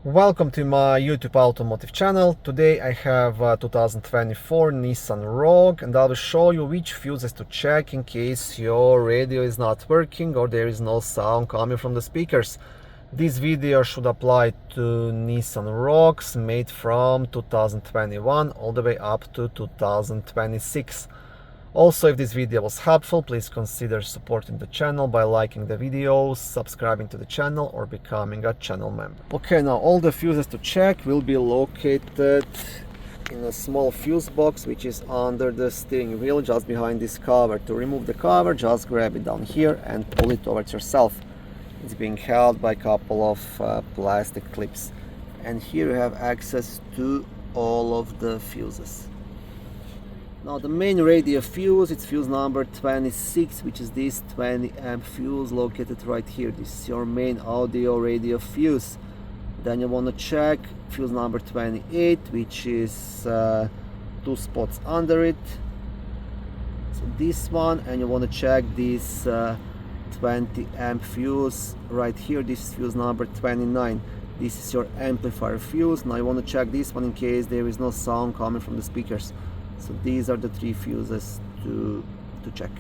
Welcome to my YouTube automotive channel. Today I have a 2024 Nissan Rogue and I will show you which fuses to check in case your radio is not working or there is no sound coming from the speakers. This video should apply to Nissan Rogues made from 2021 all the way up to 2026. Also, if this video was helpful, please consider supporting the channel by liking the videos, subscribing to the channel or becoming a channel member. Okay, now all the fuses to check will be located in a small fuse box which is under the steering wheel just behind this cover. To remove the cover, just grab it down here and pull it towards yourself. It's being held by a couple of plastic clips. And here you have access to all of the fuses. Now the main radio fuse, it's fuse number 26, which is this 20 amp fuse located right here. This is your main audio radio fuse. Then you want to check fuse number 28, which is two spots under it. So this one, and you want to check this 20 amp fuse right here. This is fuse number 29. This is your amplifier fuse. Now you want to check this one in case there is no sound coming from the speakers. So these are the three fuses to check.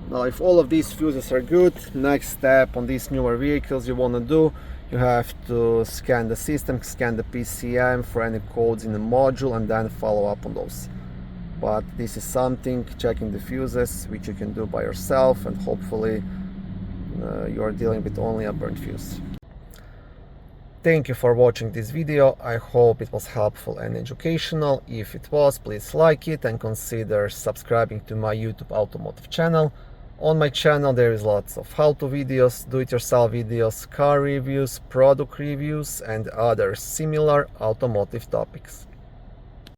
Now if all of these fuses are good, next step on these newer vehicles you want to do, you have to scan the system, scan the PCM for any codes in the module and then follow up on those. But this is something, checking the fuses, which you can do by yourself, and hopefully you are dealing with only a burnt fuse. Thank you for watching this video. I hope it was helpful and educational. If it was, please like it and consider subscribing to my YouTube automotive channel. On my channel there is lots of how-to videos, do-it-yourself videos, car reviews, product reviews and other similar automotive topics.